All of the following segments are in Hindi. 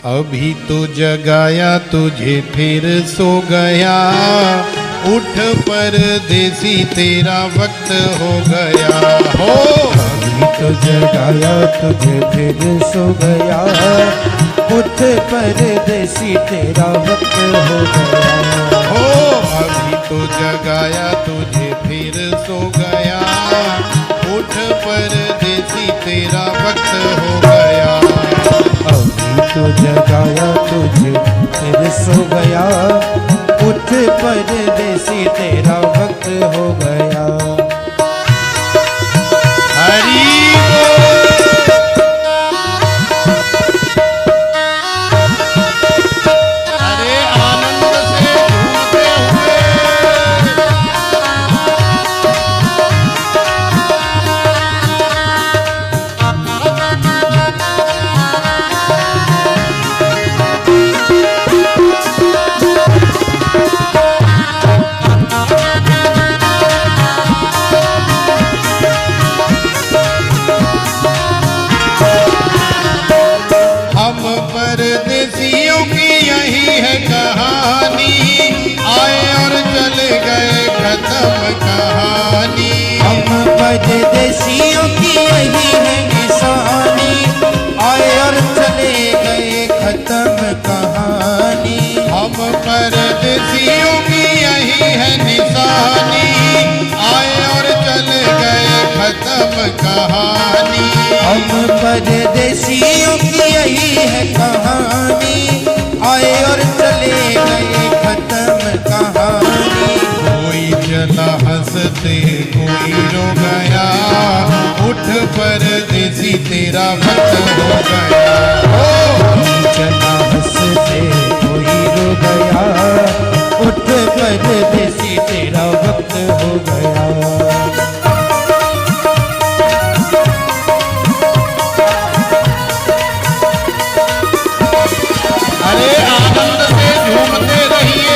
अभी तो जगाया तुझे फिर सो गया, उठ परदेसी तेरा वक्त हो गया हो। अभी तो जगाया तुझे फिर सो गया, उठ परदेसी तेरा वक्त हो गया हो। अभी तो जगाया तुझे फिर सो गया, उठ परदेसी तेरा वक्त हो गया। अभी तो जगाया तुझे फिर सो गया, उठ परदेसी तेरा वक्त हो गया। हरि अरे आनंद से झूमते हुए परदेसियों की यही है कहानी, आए और चले गए खत्म कहानी। हम परदेसियों की यही है निशानी, आए और चले गए खत्म कहानी। हम परदेसियों की यही है निशानी, आए और चले गए खत्म कहानी। हम परदेसियों की यही है कहानी, आए और चले गए खत्म कहानी। कोई चला हंसते कोई रो गया, उठ परदेसी तेरा वक्त हो गया हो। चला हंसते कोई रो गया, उठ परदेसी तेरा वक्त हो गया। अरे आनंद से झूमते रहिए।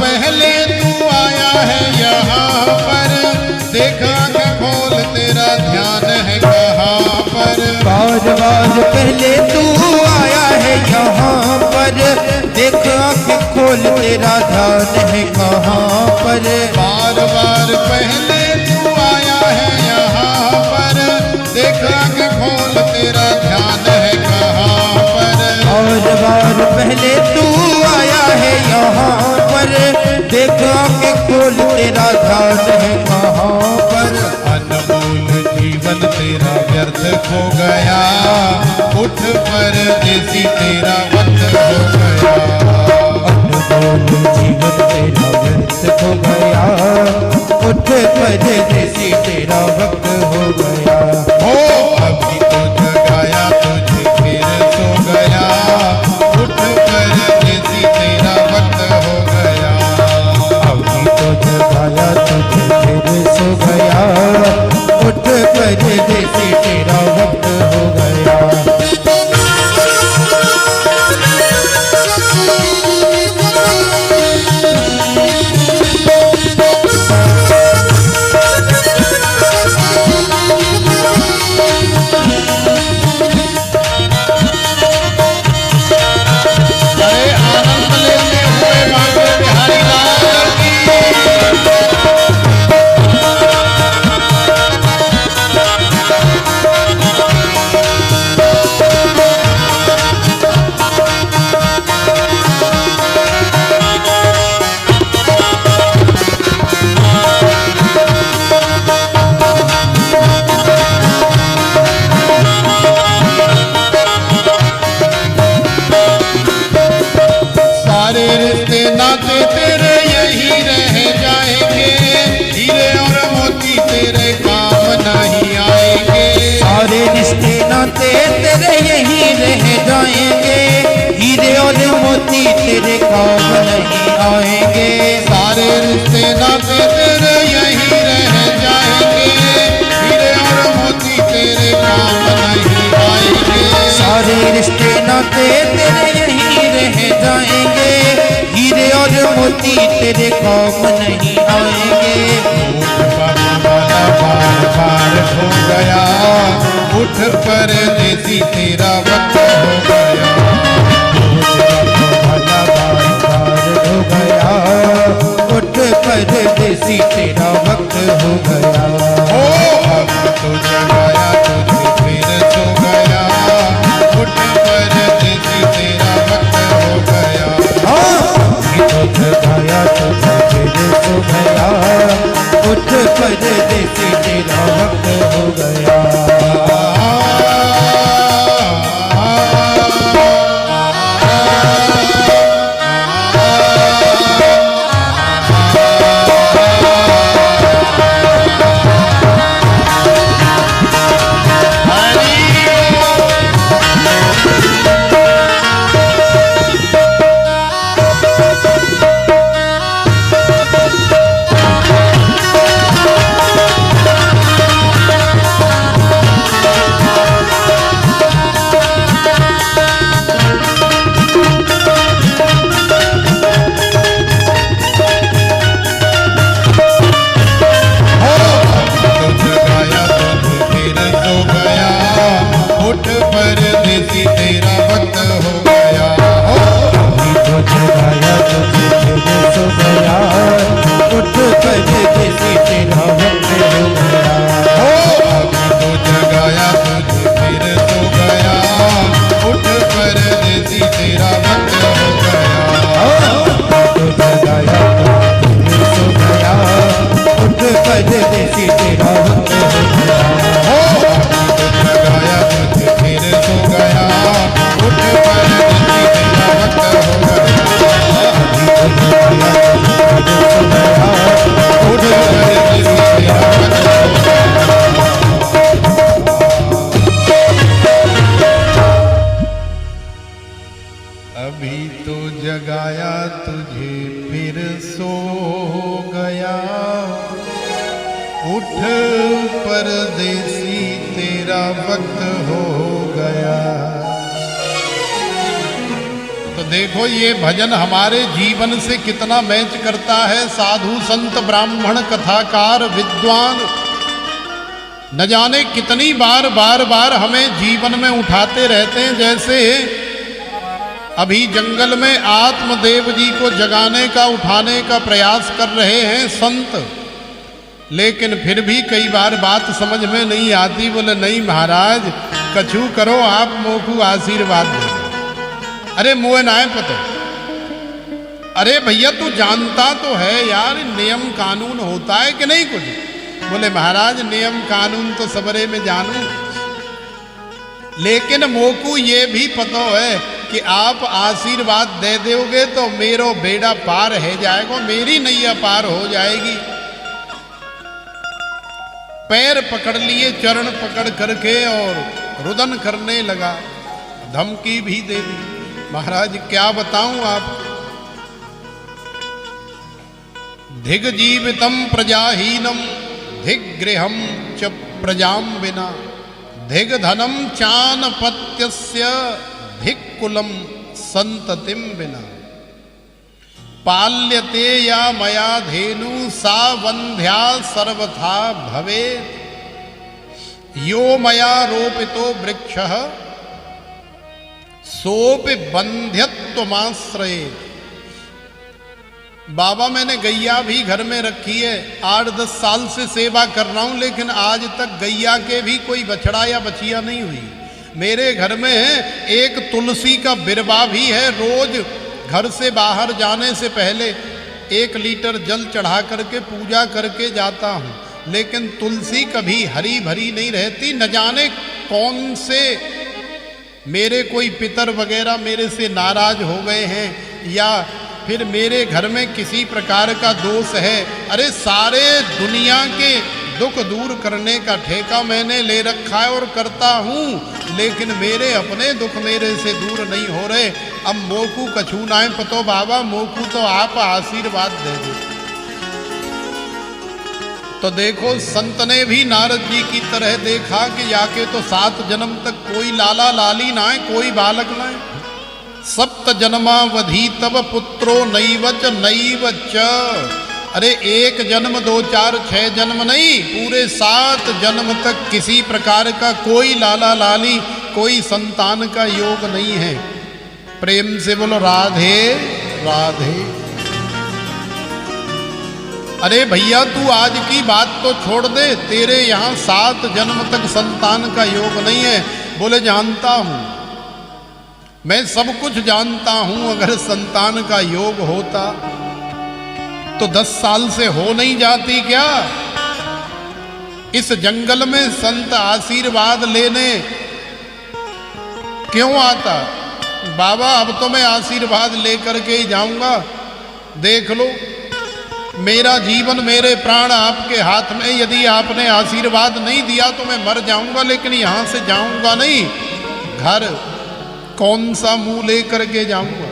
पहले तू आया है यहाँ पर, देखा के खोल तेरा ध्यान है कहाँ पर। बार बार पहले तू आया है यहाँ पर, देखा के खोल तेरा ध्यान है कहाँ पर। बार बार पहले तू आया है यहाँ पर, देखा के खोल तेरा ध्यान है कहाँ पर। और बार पहले तू आया है यहाँ पर, देखा के खोल तेरा ध्यान है कहाँ पर। अनमोल जीवन तेरा व्यर्थ खो गया, उठ परदेसी तेरा वक्त हो गया। अनमोल जीवन तेरा व्यर्थ खो गया, उठ परदेसी तेरा वक्त हो गया हो। अभी तो जगाया तुझे फिर सो गया, उठ परदेसी तेरा वक्त हो गया। अभी तो जगाया तुझे फिर सो गया, उठ परदेसी तेरा वक्त हो गया। मोती तेरे काम नहीं आएंगे। सारे रिश्ते नाते तेरे यहीं रह जाएंगे, हीरे और मोती तेरे काम नहीं आएंगे। सारे रिश्ते नाते तेरे यहीं रह जाएंगे, हीरे और मोती तेरे काम नहीं आएंगे। वाला बार बार हो गया, उठ परदेसी तेरा वक्त हो गया। वाला बार बार हो गया, उठ परदेसी तेरा वक्त हो गया। ओ अब तो जगाया तुझे फिर सो गया, उठ परदेसी तेरा वक्त हो गया। तो जगाया तुझे फिर सो गया, उठ परदेसी तेरा वक्त हो गया। परदेसी तेरा वक्त हो गया। अभी तो जगाया तुझे फिर सो गया, उठ परदेसी तेरा वक्त हो गया। अभी तो जगाया तुझे फिर सो गया, उठ परदेसी तेरा वक्त हो गया। तो जगाया तुझे फिर सो गया, उठ परदेसी तेरा वक्त हो गया। जगाया तुझे फिर सो गया, उठ परदेसी तेरा वक्त हो गया। उठ परदेसी तेरा वक्त हो गया। अभी तो जगाया तुझे फिर सो गया, उठ परदेसी तेरा वक्त हो गया। तो देखो ये भजन हमारे जीवन से कितना मैच करता है। साधु संत ब्राह्मण कथाकार विद्वान न जाने कितनी बार बार बार हमें जीवन में उठाते रहते हैं। जैसे अभी जंगल में आत्मदेव जी को जगाने का उठाने का प्रयास कर रहे हैं संत, लेकिन फिर भी कई बार बात समझ में नहीं आती। बोले नहीं महाराज कछु करो आप मोकू आशीर्वाद दो। अरे मुए नाय पतो, अरे भैया तू जानता तो है यार नियम कानून होता है कि नहीं कुछ। बोले महाराज नियम कानून तो सबरे में जानू, लेकिन मोकू ये भी पता है कि आप आशीर्वाद दे दोगे तो मेरो बेड़ा पार है जाएगा, मेरी नैया पार हो जाएगी। पैर पकड़ लिए, चरण पकड़ करके और रुदन करने लगा, धमकी भी दे दी। महाराज क्या बताऊं आप, धिग जीवितम प्रजाहीनम धिगृहम च प्रजाम विना धिग धनम चानपत्यस्य धिक्कुलम संततिम विना पाल्यते या मया धेनु सा वंध्या सर्वथा भवेत् यो मया रोपितो वृक्षः सोपि बंध्यत्वमाश्रये। बाबा मैंने गैया भी घर में रखी है, 8-10 साल से सेवा कर रहा हूं, लेकिन आज तक गैया के भी कोई बछड़ा या बछिया नहीं हुई। मेरे घर में एक तुलसी का बिरवा भी है, रोज घर से बाहर जाने से पहले 1 लीटर जल चढ़ा करके पूजा करके जाता हूँ, लेकिन तुलसी कभी हरी भरी नहीं रहती। न जाने कौन से मेरे कोई पितर वगैरह मेरे से नाराज हो गए हैं या फिर मेरे घर में किसी प्रकार का दोष है। अरे सारे दुनिया के दुख दूर करने का ठेका मैंने ले रखा है और करता हूँ, लेकिन मेरे अपने दुख मेरे से दूर नहीं हो रहे। अब मोकू कछू नाय पतो बाबा, मोकू तो आप आशीर्वाद दे दो। तो देखो संत ने भी नारद जी की तरह देखा कि जाके तो 7 जन्म तक कोई लाला लाली ना है, कोई बालक ना है। 7 जन्मावधि तब पुत्रो नैवच नैवच। अरे 1 जन्म 2 4 6 जन्म नहीं, पूरे 7 जन्म तक किसी प्रकार का कोई लाला लाली, कोई संतान का योग नहीं है। प्रेम से बोलो राधे राधे। अरे भैया तू आज की बात तो छोड़ दे, तेरे यहाँ 7 जन्म तक संतान का योग नहीं है। बोले जानता हूं, मैं सब कुछ जानता हूं, अगर संतान का योग होता तो 10 साल से हो नहीं जाती क्या? इस जंगल में संत आशीर्वाद लेने क्यों आता? बाबा अब तो मैं आशीर्वाद लेकर के ही जाऊंगा। देख लो मेरा जीवन मेरे प्राण आपके हाथ में, यदि आपने आशीर्वाद नहीं दिया तो मैं मर जाऊंगा, लेकिन यहां से जाऊंगा नहीं। घर कौन सा मुंह लेकर के जाऊंगा?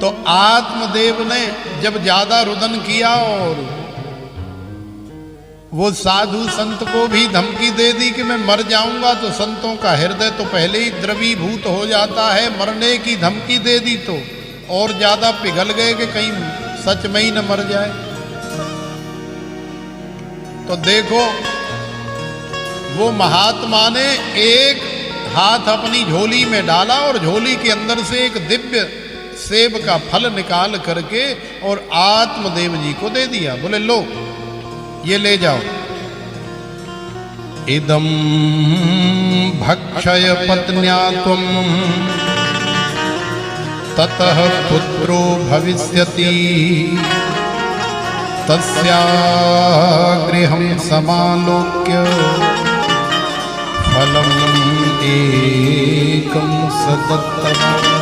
तो आत्मदेव ने जब ज्यादा रुदन किया और वो साधु संत को भी धमकी दे दी कि मैं मर जाऊंगा, तो संतों का हृदय तो पहले ही द्रवीभूत हो जाता है। मरने की धमकी दे दी तो और ज्यादा पिघल गए कि कहीं सच में ही न मर जाए। तो देखो वो महात्मा ने एक हाथ अपनी झोली में डाला और झोली के अंदर से एक दिव्य सेब का फल निकाल करके और आत्मदेव जी को दे दिया। बोले लो ये ले जाओ। इदं भक्षय पत्न्या त्वं ततः पुत्रो भविष्यति, तस्या गृहं समालोक्य फलम् एकं सदत्तम्।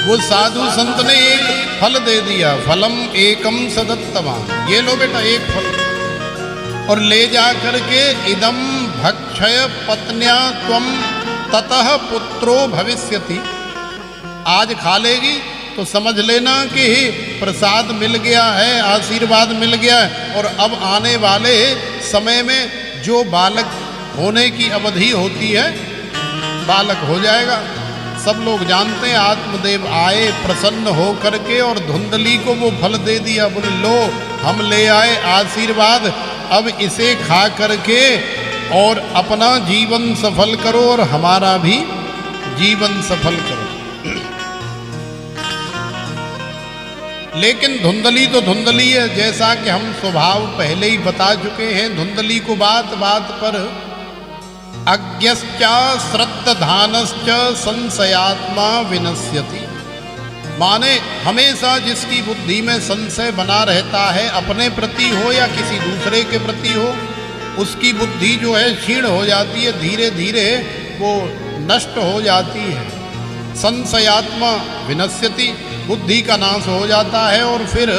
वो साधु संत ने एक फल दे दिया, फलम एकम सदत्तवान, ये लो बेटा एक फल, और ले जा करके इदम भक्षय पत्न्या त्वम ततः पुत्रो भविष्यति। आज खा लेगी तो समझ लेना कि प्रसाद मिल गया है, आशीर्वाद मिल गया है, और अब आने वाले समय में जो बालक होने की अवधि होती है बालक हो जाएगा। सब लोग जानते हैं आत्मदेव आए प्रसन्न हो करके और धुंधली को वो फल दे दिया। बोले लो हम ले आए आशीर्वाद, अब इसे खा करके और अपना जीवन सफल करो और हमारा भी जीवन सफल करो। लेकिन धुंधली तो धुंधली है, जैसा कि हम स्वभाव पहले ही बता चुके हैं। धुंधली को बात बात पर अज्ञश्च श्रद्धानश्च संशयात्मा विनश्यति, माने हमेशा जिसकी बुद्धि में संशय बना रहता है, अपने प्रति हो या किसी दूसरे के प्रति हो, उसकी बुद्धि जो है क्षीण हो जाती है, धीरे धीरे वो नष्ट हो जाती है। संशयात्मा विनश्यति, बुद्धि का नाश हो जाता है और फिर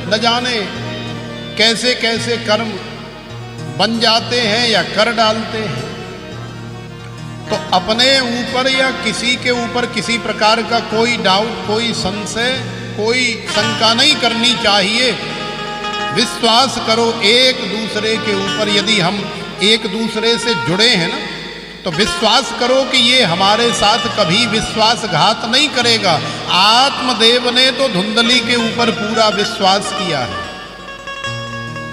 न जाने कैसे कैसे कर्म बन जाते हैं या कर डालते हैं। तो अपने ऊपर या किसी के ऊपर किसी प्रकार का कोई डाउट, कोई संशय, कोई शंका नहीं करनी चाहिए। विश्वास करो एक दूसरे के ऊपर। यदि हम एक दूसरे से जुड़े हैं ना, तो विश्वास करो कि ये हमारे साथ कभी विश्वासघात नहीं करेगा। आत्मदेव ने तो धुंधली के ऊपर पूरा विश्वास किया है,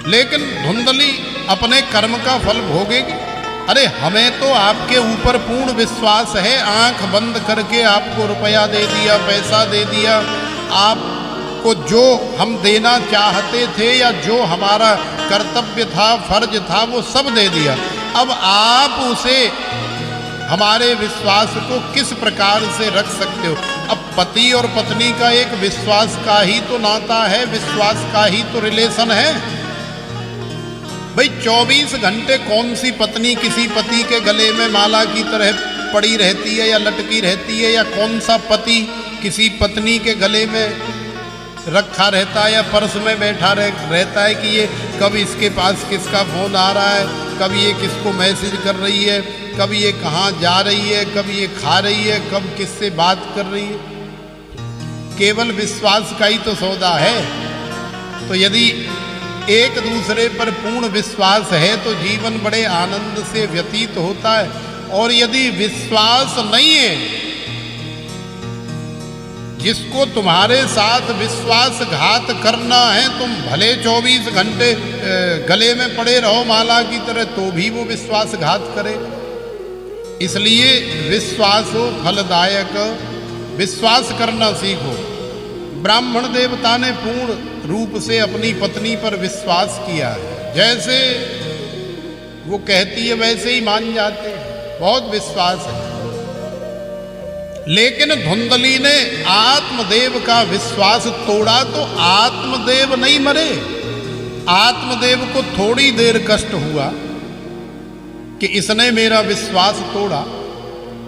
लेकिन धुंधली अपने कर्म का फल भोगेगी। अरे हमें तो आपके ऊपर पूर्ण विश्वास है, आंख बंद करके आपको रुपया दे दिया, पैसा दे दिया, आपको जो हम देना चाहते थे या जो हमारा कर्तव्य था, फर्ज था, वो सब दे दिया। अब आप उसे, हमारे विश्वास को किस प्रकार से रख सकते हो? अब पति और पत्नी का एक विश्वास का ही तो नाता है, विश्वास का ही तो रिलेशन है। भाई 24 घंटे कौन सी पत्नी किसी पति के गले में माला की तरह पड़ी रहती है या लटकी रहती है, या कौन सा पति किसी पत्नी के गले में रखा रहता है या पर्स में बैठा रहता है कि ये कब इसके पास किसका फ़ोन आ रहा है, कब ये किसको मैसेज कर रही है, कब ये कहाँ जा रही है, कब ये खा रही है, कब किससे बात कर रही है। केवल विश्वास का ही तो सौदा है। तो यदि एक दूसरे पर पूर्ण विश्वास है तो जीवन बड़े आनंद से व्यतीत होता है। और यदि विश्वास नहीं है, जिसको तुम्हारे साथ विश्वासघात करना है, तुम भले 24 घंटे गले में पड़े रहो माला की तरह, तो भी वो विश्वासघात करे। इसलिए विश्वास हो फलदायक, विश्वास करना सीखो। ब्राह्मण देवता ने पूर्ण रूप से अपनी पत्नी पर विश्वास किया है, जैसे वो कहती है वैसे ही मान जाते हैं, बहुत विश्वास है। लेकिन धुंधली ने आत्मदेव का विश्वास तोड़ा तो आत्मदेव नहीं मरे। आत्मदेव को थोड़ी देर कष्ट हुआ कि इसने मेरा विश्वास तोड़ा,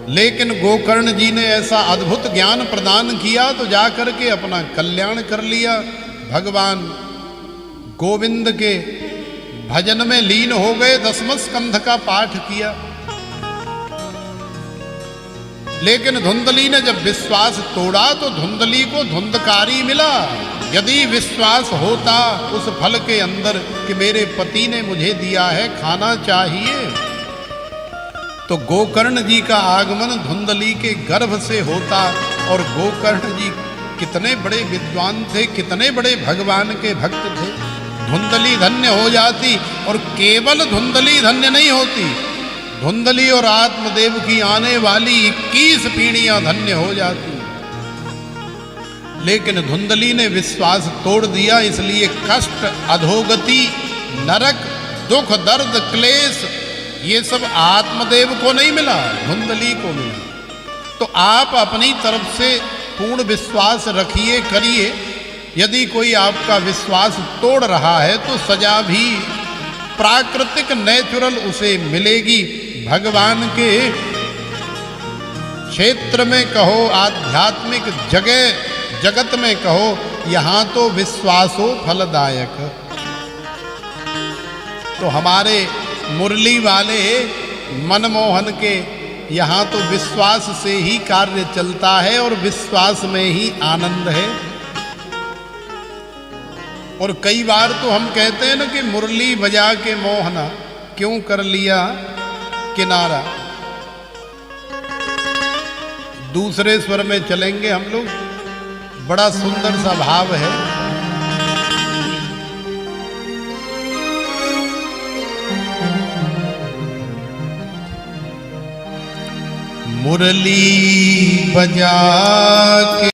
लेकिन गोकर्ण जी ने ऐसा अद्भुत ज्ञान प्रदान किया तो जाकर के अपना कल्याण कर लिया। भगवान गोविंद के भजन में लीन हो गए, 10वें स्कंध का पाठ किया। लेकिन धुंधली ने जब विश्वास तोड़ा तो धुंधली को धुंधकारी मिला। यदि विश्वास होता उस फल के अंदर कि मेरे पति ने मुझे दिया है, खाना चाहिए, तो गोकर्ण जी का आगमन धुंधली के गर्भ से होता। और गोकर्ण जी कितने बड़े विद्वान थे, कितने बड़े भगवान के भक्त थे। धुंधली धन्य हो जाती, और केवल धुंधली धन्य नहीं होती, धुंधली और आत्मदेव की आने वाली 21 पीढ़ियां धन्य हो जाती। लेकिन धुंधली ने विश्वास तोड़ दिया, इसलिए कष्ट, अधोगति, नरक, दुख, दर्द, क्लेश, ये सब आत्मदेव को नहीं मिला, धुंधली को मिला। तो आप अपनी तरफ से पूर्ण विश्वास रखिए, करिए। यदि कोई आपका विश्वास तोड़ रहा है तो सजा भी प्राकृतिक, नेचुरल उसे मिलेगी। भगवान के क्षेत्र में कहो, आध्यात्मिक जगत में कहो, यहाँ तो विश्वास हो फलदायक। तो हमारे मुरली वाले मनमोहन के यहाँ तो विश्वास से ही कार्य चलता है और विश्वास में ही आनंद है। और कई बार तो हम कहते हैं ना कि मुरली बजा के मोहना क्यों कर लिया किनारा। दूसरे स्वर में चलेंगे हम लोग, बड़ा सुंदर सा भाव है। मुरली बजा के